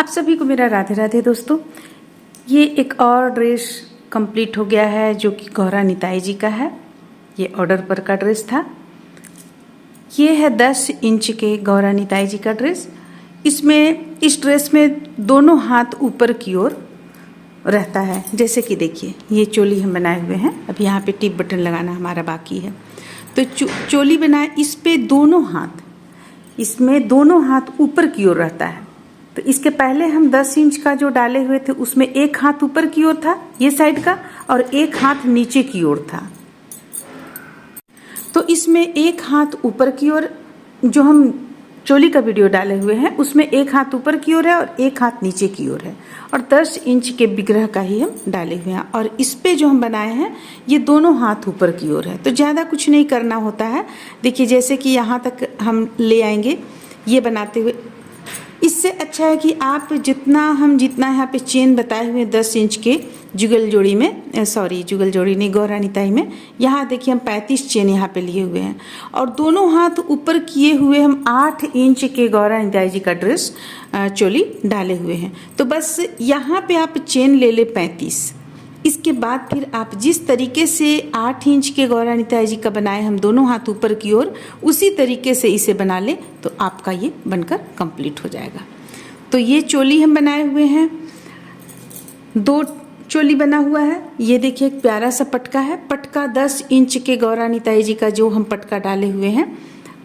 आप सभी को मेरा राधे राधे दोस्तों। ये एक और ड्रेस कंप्लीट हो गया है जो कि गौरा निताई जी का है। ये ऑर्डर पर का ड्रेस था। ये है 10 इंच के गौरा निताई जी का ड्रेस। इसमें इस ड्रेस में दोनों हाथ ऊपर की ओर रहता है। जैसे कि देखिए ये चोली हम बनाए हुए हैं। अब यहाँ पे टिप बटन लगाना हमारा बाकी है। तो चोली बनाए, इस पे दोनों हाथ, इसमें दोनों हाथ ऊपर की ओर रहता है। तो इसके पहले हम 10 इंच का जो डाले हुए थे उसमें एक हाथ ऊपर की ओर था ये साइड का, और एक हाथ नीचे की ओर था। तो इसमें एक हाथ ऊपर की ओर, जो हम चोली का वीडियो डाले हुए हैं उसमें एक हाथ ऊपर की ओर है और एक हाथ नीचे की ओर है, और 10 इंच के विग्रह का ही हम डाले हुए हैं। और इस पे जो हम बनाए हैं ये दोनों हाथ ऊपर की ओर है। तो ज़्यादा कुछ नहीं करना होता है। देखिए जैसे कि यहाँ तक हम ले आएंगे ये बनाते हुए। इससे अच्छा है कि आप जितना यहाँ पे चेन बताए हुए 10 इंच के जुगल जोड़ी में, सॉरी जुगल जोड़ी नहीं, गौरा निताई में, यहाँ देखिए हम 35 चेन यहाँ पे लिए हुए हैं, और दोनों हाथ ऊपर किए हुए हम 8 इंच के गौरा निताई जी का ड्रेस चोली डाले हुए हैं। तो बस यहाँ पे आप चेन ले ले 35। इसके बाद फिर आप जिस तरीके से 8 इंच के गौरा निताई जी का बनाए हम दोनों हाथ ऊपर की ओर, उसी तरीके से इसे बना लें तो आपका ये बनकर कंप्लीट हो जाएगा। तो ये चोली हम बनाए हुए हैं, 2 चोली बना हुआ है। ये देखिए एक प्यारा सा पटका है। पटका 10 इंच के गौरा निताई जी का जो हम पटका डाले हुए हैं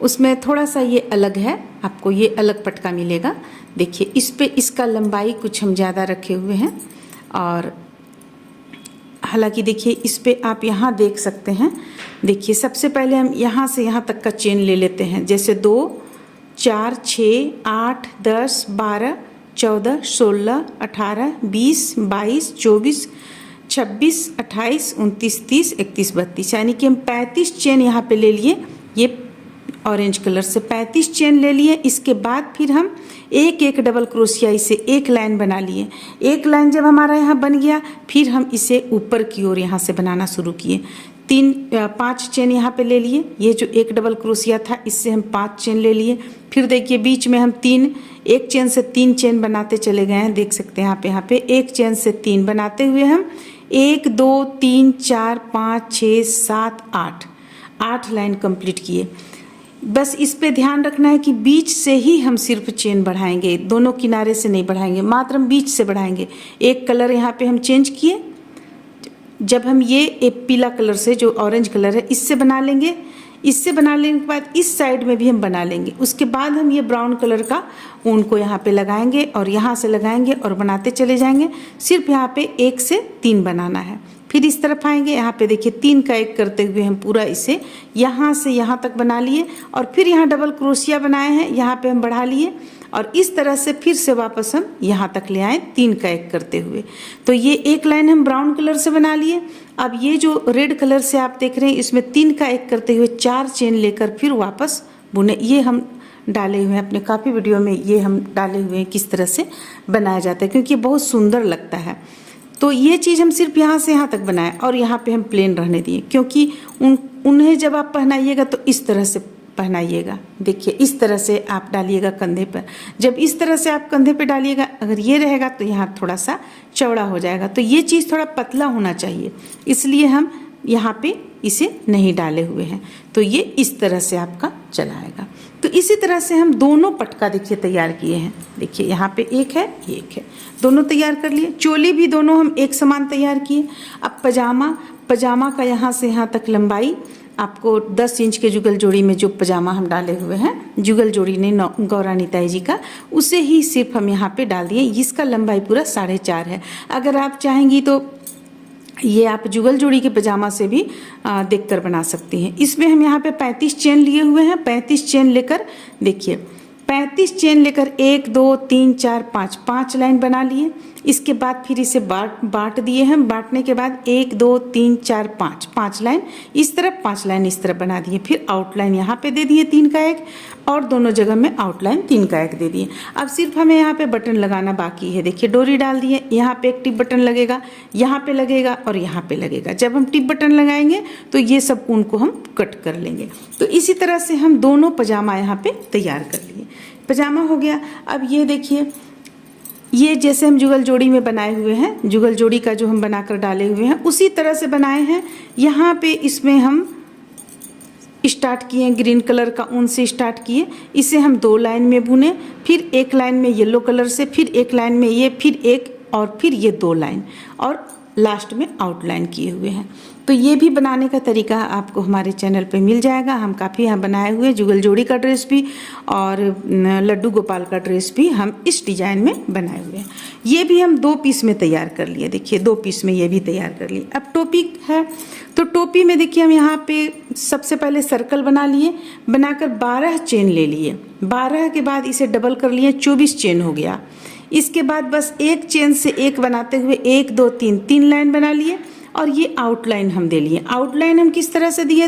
उसमें थोड़ा सा ये अलग है, आपको ये अलग पटका मिलेगा। देखिए इस पे इसका लंबाई कुछ हम ज़्यादा रखे हुए हैं, और हालांकि देखिए इस पे आप यहाँ देख सकते हैं। देखिए सबसे पहले हम यहाँ से यहाँ तक का चेन ले लेते हैं। जैसे 2, 4, 6, 8, 10, 12, 14, 16, 18, 20, 22, 24, 26, 28, 29, 30, 31, 32, यानी कि हम 35 चेन यहाँ पे ले लिए। ये ऑरेंज कलर से 35 चेन ले लिए। इसके बाद फिर हम एक एक डबल क्रोशिया से एक लाइन बना लिए। एक लाइन जब हमारा यहाँ बन गया फिर हम इसे ऊपर की ओर यहाँ से बनाना शुरू किए। 5 चेन यहाँ पे ले लिए। ये जो एक डबल क्रोशिया था इससे हम 5 चेन ले लिए। फिर देखिए बीच में हम 1 चेन से 3 चेन बनाते चले गए हैं। देख सकते हैं यहाँ पे 1 चेन से 3 बनाते हुए हम 1, 2, 3, 4, 5, 6, 7, 8 लाइन कंप्लीट किए। बस इस पे ध्यान रखना है कि बीच से ही हम सिर्फ चेन बढ़ाएंगे, दोनों किनारे से नहीं बढ़ाएंगे, मात्र हम बीच से बढ़ाएंगे। एक कलर यहाँ पे हम चेंज किए। जब हम ये एक पीला कलर से, जो ऑरेंज कलर है, इससे बना लेंगे। इससे बना लेने के बाद इस साइड में भी हम बना लेंगे। उसके बाद हम ये ब्राउन कलर का ऊन को यहाँ पे लगाएंगे और यहाँ से लगाएंगे और बनाते चले जाएंगे। सिर्फ यहाँ पे 1 से 3 बनाना है। फिर इस तरफ आएंगे, यहाँ पे देखिए 3 का 1 करते हुए हम पूरा इसे यहाँ से यहाँ तक बना लिए, और फिर यहाँ डबल क्रोशिया बनाए हैं, यहाँ पे हम बढ़ा लिए, और इस तरह से फिर से वापस हम यहाँ तक ले आए 3 का 1 करते हुए। तो ये एक लाइन हम ब्राउन कलर से बना लिए। अब ये जो रेड कलर से आप देख रहे हैं इसमें 3 का 1 करते हुए 4 चेन लेकर फिर वापस बुने। ये हम डाले हुए हैं अपने काफ़ी वीडियो में, ये हम डाले हुए हैं किस तरह से बनाया जाता है, क्योंकि बहुत सुंदर लगता है। तो ये चीज़ हम सिर्फ यहाँ से यहाँ तक बनाए, और यहाँ पे हम प्लेन रहने दिए, क्योंकि उन्हें जब आप पहनाइएगा तो इस तरह से पहनाइएगा। देखिए इस तरह से आप डालिएगा कंधे पर। जब इस तरह से आप कंधे पे डालिएगा, अगर ये रहेगा तो यहाँ थोड़ा सा चौड़ा हो जाएगा। तो ये चीज़ थोड़ा पतला होना चाहिए, इसलिए हम यहाँ पे इसे नहीं डाले हुए हैं। तो ये इस तरह से आपका चला आएगा। तो इसी तरह से हम दोनों पटका देखिए तैयार किए हैं। देखिए यहाँ पे एक है, एक है, दोनों तैयार कर लिए। चोली भी दोनों हम एक समान तैयार किए। अब पजामा का यहाँ से यहाँ तक लंबाई आपको 10 इंच के जुगल जोड़ी में जो पजामा हम डाले हुए हैं, जुगल जोड़ी ने गौरा निताई जी का, उसे ही सिर्फ हम यहाँ पे डाल दिए। इसका लंबाई पूरा 4.5 है। अगर आप चाहेंगी तो ये आप जुगल जोड़ी के पजामा से भी देखकर बना सकती हैं। इसमें हम यहाँ पे 35 चेन लिए हुए हैं। 35 चेन लेकर देखिए 35 चेन लेकर 1, 2, 3, 4, 5 लाइन बना लिए। इसके बाद फिर इसे बांट दिए हम। बांटने के बाद 1, 2, 3, 4, 5 लाइन इस तरफ, 5 लाइन इस तरफ बना दिए। फिर आउटलाइन यहाँ पे दे दिए 3 का 1, और दोनों जगह में आउटलाइन 3 का 1 दे दिए। अब सिर्फ हमें यहाँ पे बटन लगाना बाकी है। देखिए डोरी डाल दिए, यहाँ पे एक टिप बटन लगेगा, यहाँ पे लगेगा और यहाँ पे लगेगा। जब हम टिप बटन लगाएंगे तो ये सब ऊन को हम कट कर लेंगे। तो इसी तरह से हम दोनों पजामा यहाँ पे तैयार कर लिए। पजामा हो गया। अब ये देखिए ये जैसे हम जुगल जोड़ी में बनाए हुए हैं, जुगल जोड़ी का जो हम बनाकर डाले हुए हैं उसी तरह से बनाए हैं। यहाँ पे इसमें हम स्टार्ट किए ग्रीन कलर का ऊन से स्टार्ट किए, इसे हम 2 लाइन में बुने, फिर एक लाइन में येलो कलर से, फिर एक लाइन में ये, फिर एक और फिर ये 2 लाइन और लास्ट में आउटलाइन किए हुए हैं। तो ये भी बनाने का तरीका आपको हमारे चैनल पे मिल जाएगा। हम काफ़ी यहाँ बनाए हुए जुगल जोड़ी का ड्रेस भी और लड्डू गोपाल का ड्रेस भी हम इस डिजाइन में बनाए हुए हैं। ये भी हम 2 पीस में तैयार कर लिए, देखिए 2 पीस में ये भी तैयार कर लिए। अब टोपी है, तो टोपी में देखिए हम यहाँ पे सबसे पहले सर्कल बना लिए, बनाकर 12 चेन ले लिए, 12 के बाद इसे डबल कर लिए, 24 चेन हो गया। इसके बाद बस एक चेन से एक बनाते हुए 1 2 3 लाइन बना लिए और ये आउटलाइन हम दे लिए। आउटलाइन हम किस तरह से दिए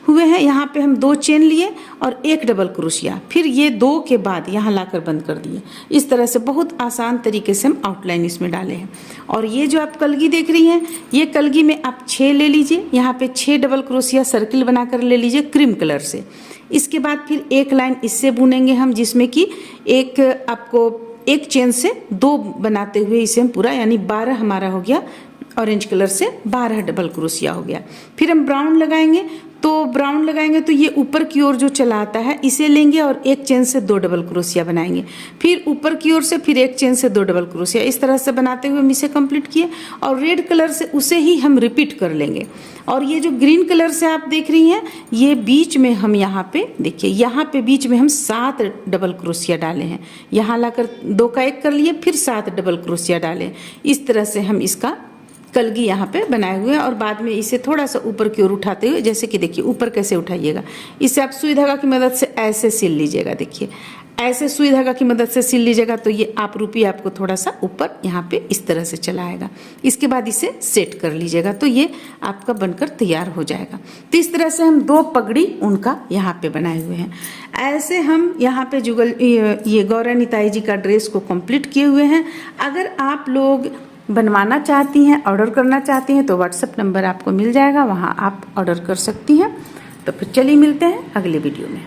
हुए हैं, यहाँ पे हम 2 चेन लिए और 1 डबल क्रोशिया, फिर ये 2 के बाद यहाँ लाकर बंद कर दिए। इस तरह से बहुत आसान तरीके से हम आउटलाइन इसमें डाले हैं। और ये जो आप कलगी देख रही हैं, ये कलगी में आप 6 ले लीजिए, यहाँ पे 6 डबल क्रोशिया सर्किल बनाकर ले लीजिए क्रीम कलर से। इसके बाद फिर एक लाइन इससे बुनेंगे हम, जिसमें कि एक आपको एक चेन से 2 बनाते हुए इसे हम पूरा, यानी 12 हमारा हो गया, ऑरेंज कलर से 12 डबल क्रोशिया हो गया। फिर हम ब्राउन लगाएंगे, तो ब्राउन लगाएंगे तो ये ऊपर की ओर जो चला आता है इसे लेंगे और एक चेन से 2 डबल क्रोशिया बनाएंगे, फिर ऊपर की ओर से फिर एक चेन से 2 डबल क्रोशिया, इस तरह से बनाते हुए हम इसे कंप्लीट किए। और रेड कलर से उसे ही हम रिपीट कर लेंगे। और ये जो ग्रीन कलर से आप देख रही हैं, ये बीच में हम यहाँ पे देखिए, यहाँ पे बीच में हम 7 डबल क्रोशिया डाले हैं, यहाँ लाकर 2 का 1 कर लिए, फिर 7 डबल क्रोशिया डाले। इस तरह से हम इसका कलगी यहाँ पे बनाए हुए हैं। और बाद में इसे थोड़ा सा ऊपर की ओर उठाते हुए, जैसे कि देखिए ऊपर कैसे उठाइएगा, इसे आप सुई धागा की मदद से ऐसे सिल लीजिएगा। देखिए ऐसे सुई धागा की मदद से सिल लीजिएगा तो ये आप रूपी आपको थोड़ा सा ऊपर यहाँ पे इस तरह से चला आएगा। इसके बाद इसे सेट कर लीजिएगा तो ये आपका बनकर तैयार हो जाएगा। तो इस तरह से हम 2 पगड़ी उनका यहाँ पे बनाए हुए हैं। ऐसे हम यहाँ पे जुगल ये गौरा निताई जी का ड्रेस को कंप्लीट किए हुए हैं। अगर आप लोग बनवाना चाहती हैं, ऑर्डर करना चाहती हैं, तो व्हाट्सएप नंबर आपको मिल जाएगा, वहाँ आप ऑर्डर कर सकती हैं। तो फिर चलिए मिलते हैं अगले वीडियो में।